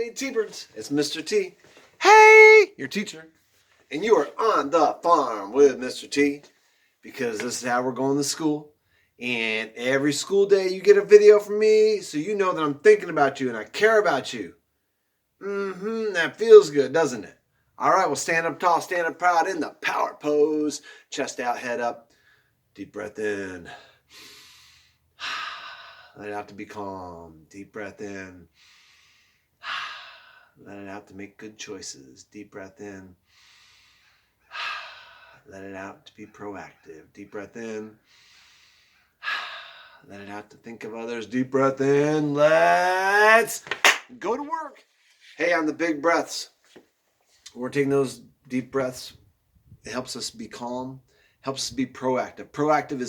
Hey, T-Birds, it's Mr. T. Hey, your teacher. And you are on the farm with Mr. T because this is how we're going to school. And every school day you get a video from me so you know that I'm thinking about you and I care about you. That feels good, doesn't it? All right, well, stand up tall, stand up proud in the power pose. Chest out, head up. Deep breath in. Let it out to be calm. Deep breath in. Let it out to make good choices. Deep breath in. Let it out to be proactive. Deep breath in. Let it out to think of others. Deep breath in. Let's go to work. Hey, on the big breaths. We're taking those deep breaths. It helps us be calm. Helps us be proactive. Proactive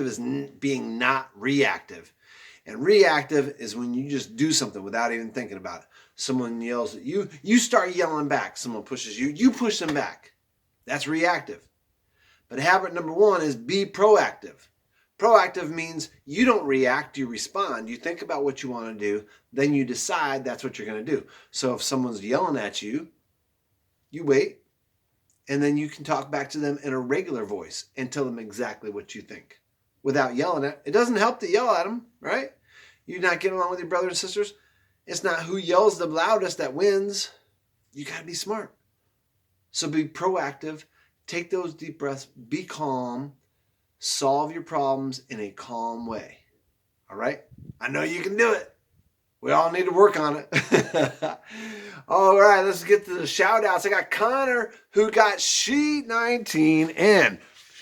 is being not reactive. And reactive is when you just do something without even thinking about it. Someone yells at you, you start yelling back. Someone pushes you, you push them back. That's reactive. But habit number one is be proactive. Proactive means you don't react, you respond. You think about what you want to do, then you decide that's what you're going to do. So if someone's yelling at you, you wait, and then you can talk back to them in a regular voice and tell them exactly what you think without yelling at. It doesn't help to yell at them, right? You're not getting along with your brothers and sisters. It's not who yells the loudest that wins. You got to be smart. So be proactive. Take those deep breaths. Be calm. Solve your problems in a calm way. All right? I know you can do it. We all need to work on it. All right, let's get to the shout outs. I got Connor who got sheet 19 and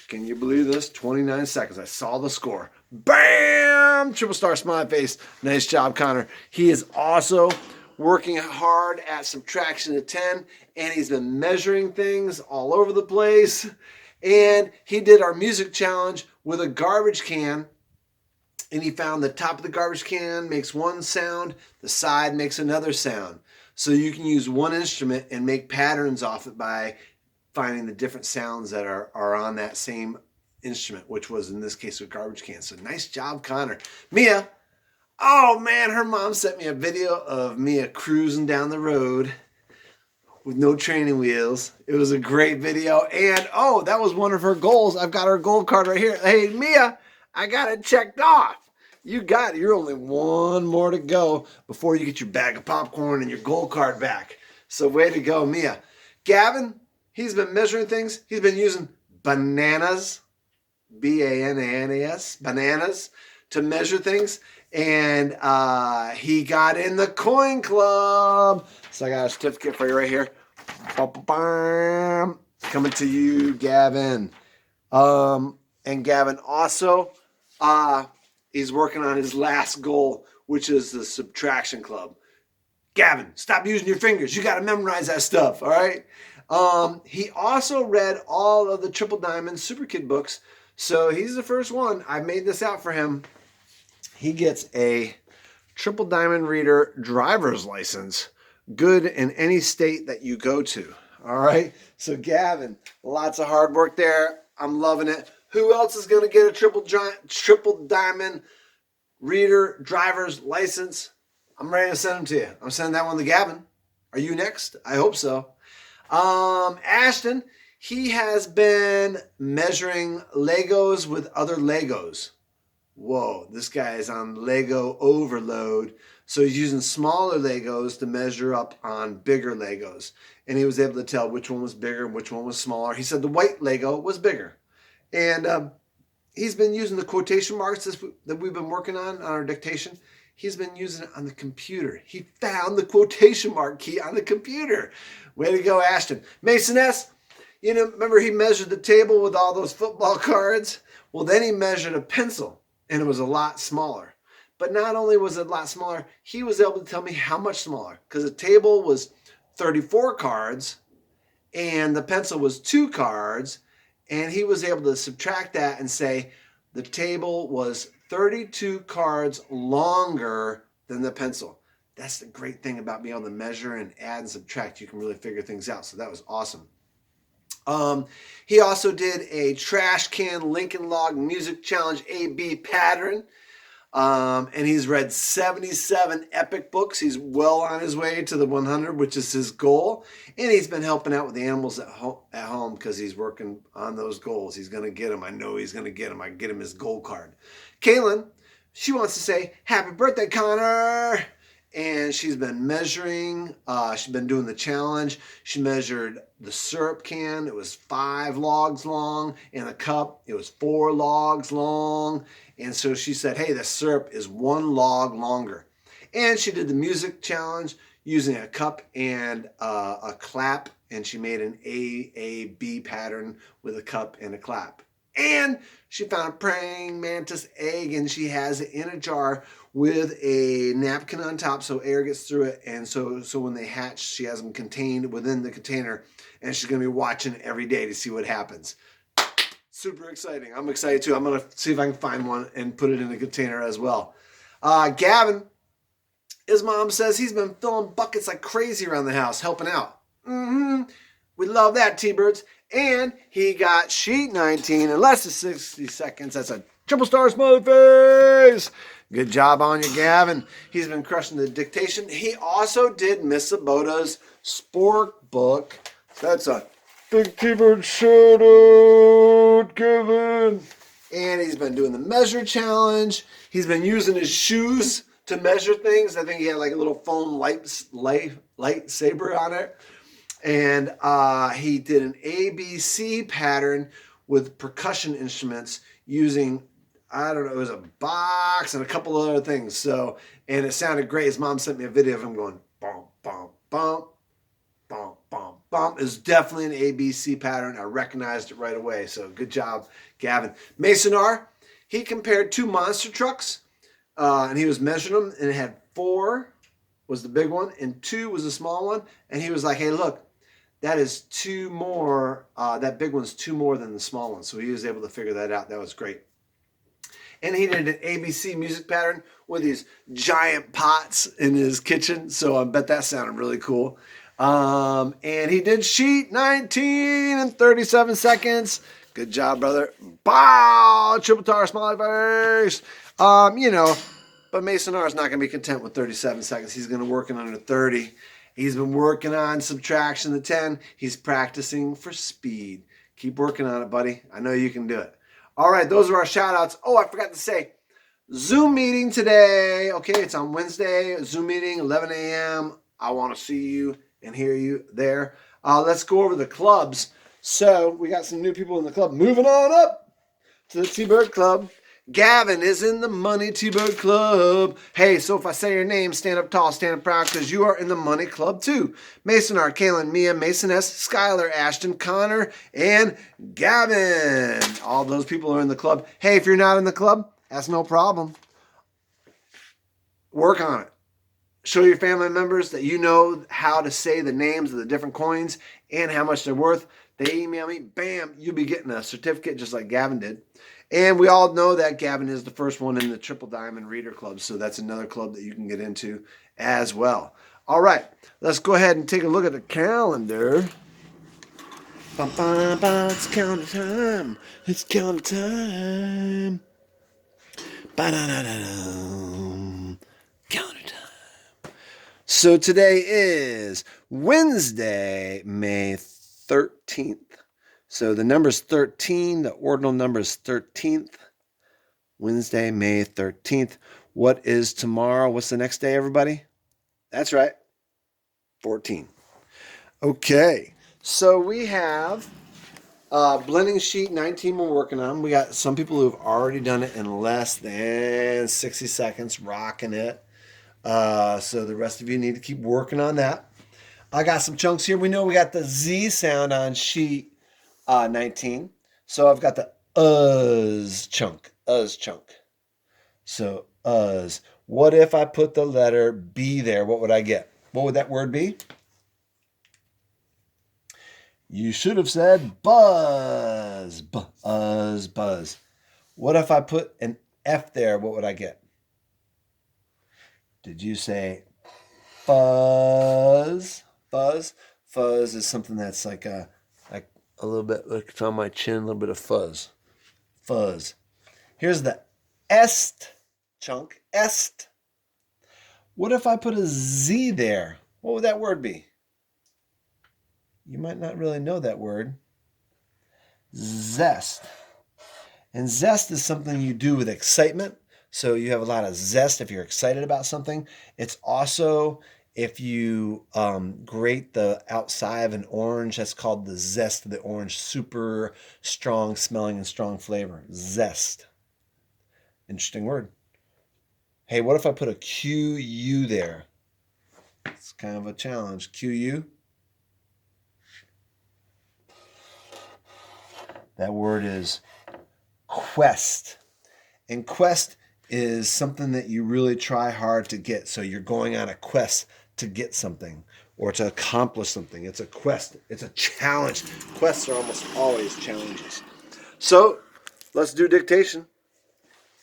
can you believe this? 29 seconds. I saw the score. Bam! Triple star smiley face. Nice job, Connor. He is also working hard at subtraction of 10, and he's been measuring things all over the place. And he did our music challenge with a garbage can, and he found the top of the garbage can makes one sound, the side makes another sound. So you can use one instrument and make patterns off it by finding the different sounds that are on that same instrument, which was in this case a garbage can. So nice job, Connor. Mia, oh man, her mom sent me a video of Mia cruising down the road with no training wheels. It was a great video. And oh, that was one of her goals. I've got her goal card right here. Hey, Mia, I got it checked off. You got it. You're only one more to go before you get your bag of popcorn and your goal card back. So way to go, Mia. Gavin, he's been measuring things. He's been using bananas, B-A-N-A-N-A-S, bananas, to measure things. And he got in the coin club. So I got a certificate for you right here. Coming to you, Gavin. And Gavin also is working on his last goal, which is the subtraction club. Gavin, stop using your fingers. You got to memorize that stuff, all right? He also read all of the Triple Diamond Super Kid books. So he's the first one. I made this out for him. He gets a Triple Diamond Reader driver's license, good in any state that you go to. All right. So Gavin, lots of hard work there. I'm loving it. Who else is going to get a Triple Diamond Reader driver's license? I'm ready to send them to you. I'm sending that one to Gavin. Are you next? I hope so. Ashton, he has been measuring Legos with other Legos. Whoa, this guy is on Lego overload. So he's using smaller Legos to measure up on bigger Legos. And he was able to tell which one was bigger and which one was smaller. He said the white Lego was bigger. And he's been using the quotation marks that we've been working on our dictation. He's been using it on the computer. He found the quotation mark key on the computer. Way to go, Ashton. Mason S., you know, remember he measured the table with all those football cards? Well, then he measured a pencil, and it was a lot smaller. But not only was it a lot smaller, he was able to tell me how much smaller. Because the table was 34 cards, and the pencil was 2 cards, and he was able to subtract that and say the table was 32 cards longer than the pencil. That's the great thing about being able to measure and add and subtract. You can really figure things out. So that was awesome. He also did a trash can Lincoln Log music challenge A-B pattern. And he's read 77 epic books. He's well on his way to the 100, which is his goal. And he's been helping out with the animals at home because he's working on those goals. He's going to get them. I know he's going to get them. I get him his gold card. Kaylin, she wants to say, happy birthday, Connor. And she's been measuring. She's been doing the challenge. She measured the syrup can. It was 5 logs long. And the cup, it was 4 logs long. And so she said, hey, the syrup is 1 log longer. And she did the music challenge using a cup and a clap. And she made an AAB pattern with a cup and a clap. And she found a praying mantis egg, and she has it in a jar with a napkin on top so air gets through it. And so when they hatch, she has them contained within the container, and she's going to be watching it every day to see what happens. Super exciting. I'm excited too. I'm going to see if I can find one and put it in a container as well. Gavin, his mom says he's been filling buckets like crazy around the house, helping out. We love that, T-Birds. And he got sheet 19 in less than 60 seconds. That's a triple star smiley face. Good job on you, Gavin. He's been crushing the dictation. He also did Miss Sabota's Spork book. That's a big T-Bird shout out, Gavin. And he's been doing the measure challenge. He's been using his shoes to measure things. I think he had like a little foam lightsaber on it. And he did an ABC pattern with percussion instruments using, I don't know, it was a box and a couple of other things. So, and it sounded great. His mom sent me a video of him going, bum, bum, bum, bum, bum, bum. It's definitely an ABC pattern. I recognized it right away. So good job, Gavin. Mason R., he compared 2 monster trucks, and he was measuring them, and it had 4 was the big one, and 2 was the small one. And he was like, hey, look, that is 2 more. That big one's 2 more than the small one. So he was able to figure that out. That was great. And he did an ABC music pattern with these giant pots in his kitchen. So I bet that sounded really cool. And he did sheet 19 in 37 seconds. Good job, brother. Bow! Triple tar smiley face. But Mason R is not going to be content with 37 seconds. He's going to work in under 30. He's been working on subtraction to 10. He's practicing for speed. Keep working on it, buddy. I know you can do it. All right, those are our shout outs. Oh, I forgot to say, Zoom meeting today. Okay, it's on Wednesday. Zoom meeting, 11 a.m. I want to see you and hear you there. Let's go over the clubs. So we got some new people in the club. Moving on up to the T-Bird Club. Gavin is in the Money T-Bird Club. Hey, so if I say your name, stand up tall, stand up proud, because you are in the Money Club too. Mason R, Kaylin, Mia, Mason S, Skylar, Ashton, Connor, and Gavin. All those people are in the club. Hey, if you're not in the club, that's no problem. Work on it. Show your family members that you know how to say the names of the different coins and how much they're worth. They email me, bam, you'll be getting a certificate just like Gavin did. And we all know that Gavin is the first one in the Triple Diamond Reader Club, so that's another club that you can get into as well. All right, let's go ahead and take a look at the calendar. It's calendar time. It's calendar time. Calendar time. So today is Wednesday, May 13th. So the number is 13. The ordinal number is 13th. Wednesday, May 13th. What is tomorrow? What's the next day, everybody? That's right. 14. Okay. So we have blending sheet 19 we're working on. We got some people who have already done it in less than 60 seconds, rocking it. So the rest of you need to keep working on that. I got some chunks here. We know we got the Z sound on sheet 19. So I've got the chunk. So What if I put the letter B there? What would I get? What would that word be? You should have said buzz. Buzz, buzz. What if I put an F there? What would I get? Did you say fuzz? Fuzz? Fuzz is something that's like a little bit, like it's on my chin, a little bit of fuzz. Fuzz. Here's the est chunk, est. What if I put a Z there? What would that word be? You might not really know that word. Zest. And zest is something you do with excitement. So you have a lot of zest if you're excited about something. It's also if you grate the outside of an orange, that's called the zest of the orange. Super strong smelling and strong flavor. Zest. Interesting word. Hey, what if I put a QU there? It's kind of a challenge. QU. That word is quest. And quest is something that you really try hard to get. So you're going on a quest to get something or to accomplish something. It's a quest. It's a challenge. Quests are almost always challenges. So let's do dictation.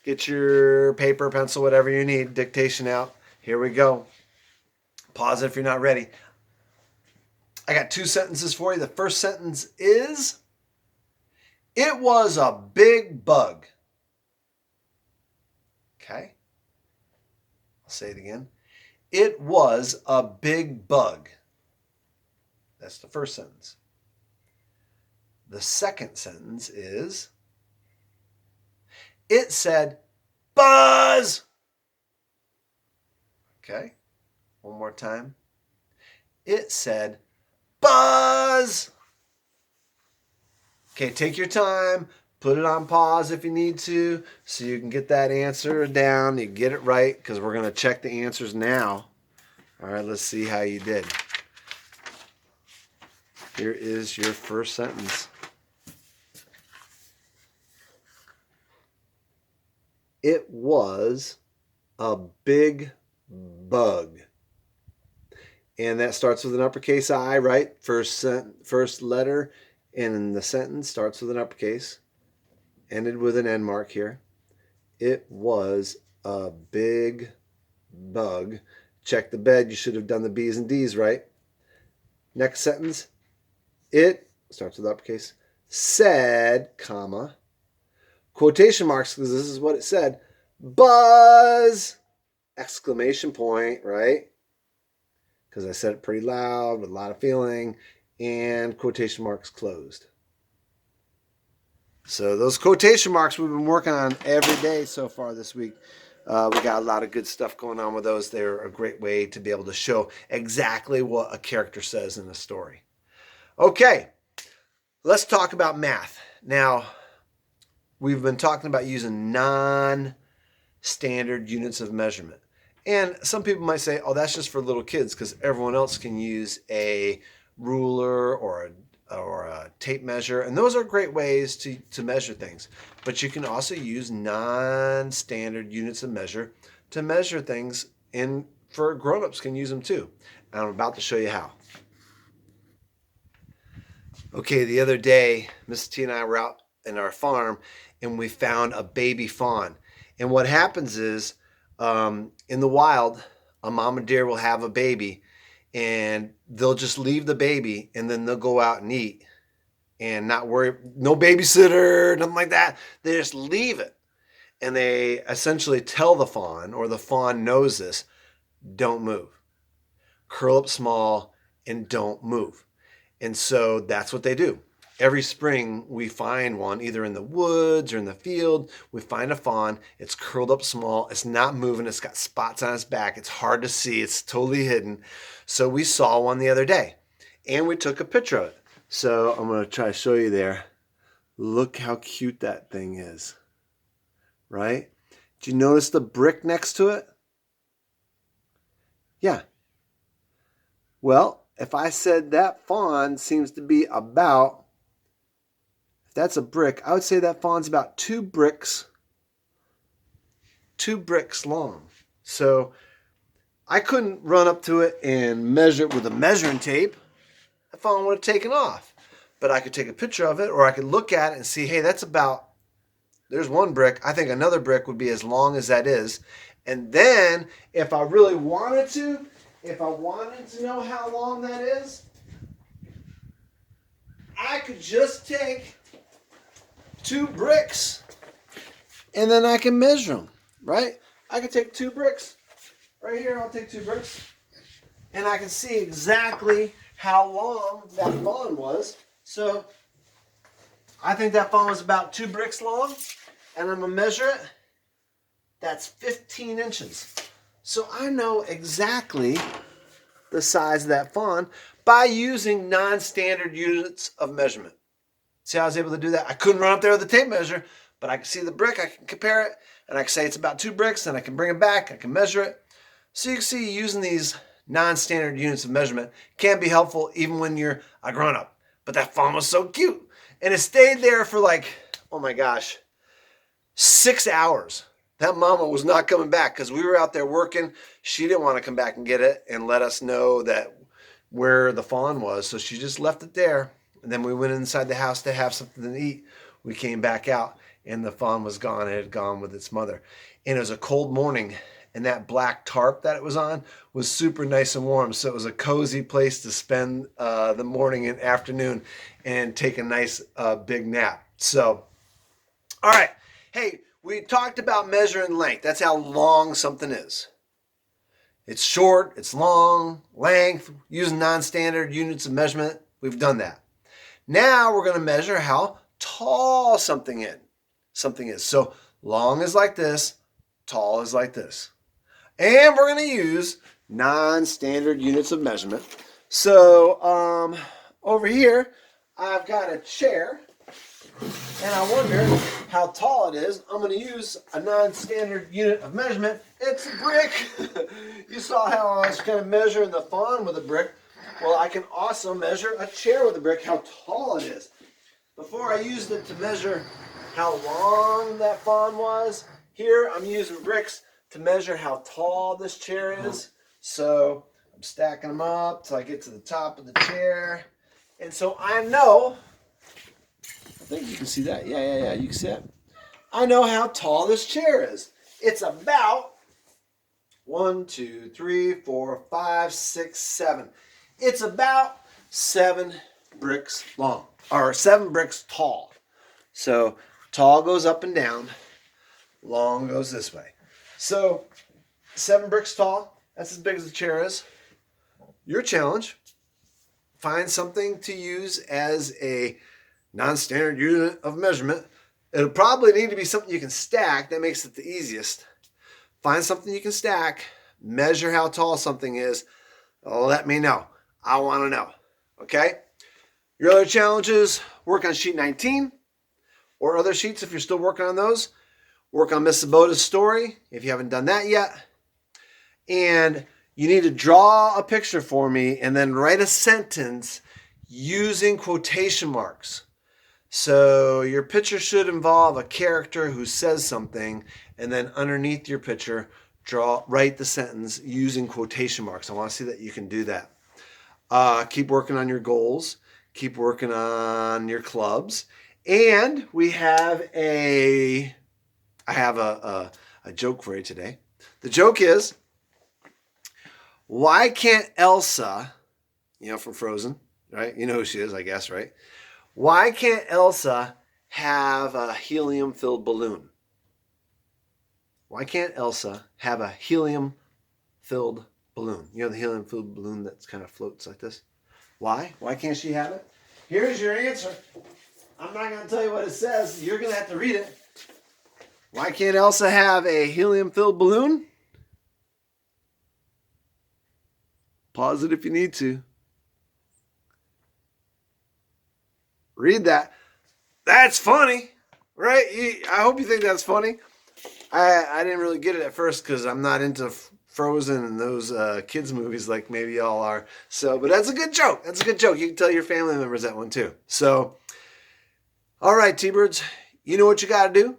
Get your paper, pencil, whatever you need. Dictation out. Here we go. Pause if you're not ready. I got 2 sentences for you. The first sentence is, it was a big bug. Okay. I'll say it again. It was a big bug. That's the first sentence. The second sentence is, it said, buzz. Okay. One more time. It said, buzz. Okay, take your time. Put it on pause if you need to so you can get that answer down. You get it right because we're going to check the answers now. All right, let's see how you did. Here is your first sentence. It was a big bug. And that starts with an uppercase I, right? First letter in the sentence starts with an uppercase. Ended with an end mark here. It was a big bug. Check the bed. You should have done the B's and D's, right? Next sentence. It starts with uppercase. Said, comma. Quotation marks because this is what it said. Buzz! Exclamation point, right? Because I said it pretty loud with a lot of feeling. And quotation marks closed. So those quotation marks we've been working on every day so far this week. We got a lot of good stuff going on with those. They're a great way to be able to show exactly what a character says in a story. Okay, let's talk about math. Now, we've been talking about using non-standard units of measurement. And some people might say, oh, that's just for little kids because everyone else can use a ruler or a tape measure. And those are great ways to measure things. But you can also use non-standard units of measure to measure things, and for grown-ups can use them too. And I'm about to show you how. Okay, the other day, Mrs. T and I were out in our farm and we found a baby fawn. And what happens is, in the wild, a mama deer will have a baby and they'll just leave the baby and then they'll go out and eat and not worry, no babysitter, nothing like that. They just leave it. And they essentially tell the fawn, or the fawn knows this, don't move. Curl up small and don't move. And so that's what they do. Every spring we find one, either in the woods or in the field. We find a fawn. It's curled up small. It's not moving. It's got spots on its back. It's hard to see. It's totally hidden. So we saw one the other day and we took a picture of it. So I'm going to try to show you there. Look how cute that thing is, right? Do you notice the brick next to it? Yeah. Well, if I said that fawn seems to be about, if that's a brick, I would say that fawn's about 2 bricks long. So I couldn't run up to it and measure it with a measuring tape. That fawn would have taken off. But I could take a picture of it, or I could look at it and see, hey, that's about, there's 1 brick. I think another brick would be as long as that is. And then if I really wanted to, if I wanted to know how long that is, I could just take 2 bricks and then I can measure them, right? I can take 2 bricks. Right here, I'll take 2 bricks. And I can see exactly how long that fawn was. So I think that fawn was about 2 bricks long. And I'm going to measure it. That's 15 inches. So I know exactly the size of that fawn by using non-standard units of measurement. See how I was able to do that? I couldn't run up there with a tape measure, but I can see the brick, I can compare it, and I can say it's about 2 bricks, and I can bring it back, I can measure it. So you can see using these non-standard units of measurement can be helpful even when you're a grown-up. But that fawn was so cute. And it stayed there for like, oh my gosh, 6 hours. That mama was not coming back because we were out there working. She didn't want to come back and get it and let us know that where the fawn was. So she just left it there. And then we went inside the house to have something to eat. We came back out and the fawn was gone. It had gone with its mother. And it was a cold morning. And that black tarp that it was on was super nice and warm. So it was a cozy place to spend the morning and afternoon and take a nice big nap. So, all right. Hey, we talked about measuring length. That's how long something is. It's short, it's long, length, using non-standard units of measurement. We've done that. Now we're going to measure how tall something is. So long is like this, tall is like this. And we're going to use non-standard units of measurement. So over here, I've got a chair. And I wonder how tall it is. I'm going to use a non-standard unit of measurement. It's a brick. You saw how I was kind of measuring the fawn with a brick. Well, I can also measure a chair with a brick, how tall it is. Before I used it to measure how long that fawn was, here I'm using bricks to measure how tall this chair is. So I'm stacking them up till I get to the top of the chair. And so I know, I think you can see that. Yeah, you can see that. I know how tall this chair is. It's about 1, 2, 3, 4, 5, 6, 7. It's about 7 bricks long, or 7 bricks tall. So tall goes up and down, long goes this way. So 7 bricks tall, that's as big as the chair is. Your challenge, find something to use as a non-standard unit of measurement. It'll probably need to be something you can stack. That makes it the easiest. Find something you can stack, measure how tall something is. Let me know. I want to know. Okay? Your other challenges, work on sheet 19 or other sheets if you're still working on those. Work on Miss Sabota's story if you haven't done that yet. And you need to draw a picture for me and then write a sentence using quotation marks. So your picture should involve a character who says something, and then underneath your picture, write the sentence using quotation marks. I want to see that you can do that. Keep working on your goals. Keep working on your clubs. And I have a joke for you today. The joke is, why can't Elsa, from Frozen, right? You know who she is, I guess, right? Why can't Elsa have a helium-filled balloon? Why can't Elsa have a helium-filled balloon? You know the helium-filled balloon that kind of floats like this? Why? Why can't she have it? Here's your answer. I'm not going to tell you what it says. You're going to have to read it. Why can't Elsa have a helium-filled balloon? Pause it if you need to. Read that. That's funny, right? I hope you think that's funny. I didn't really get it at first because I'm not into Frozen and those kids movies like maybe y'all are. But that's a good joke. That's a good joke. You can tell your family members that one too. So, all right, T-Birds, you know what you got to do?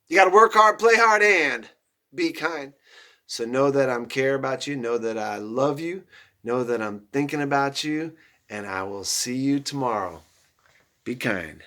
You got to work hard, play hard, and be kind. So know that I care about you. Know that I love you. Know that I'm thinking about you. And I will see you tomorrow. Be kind.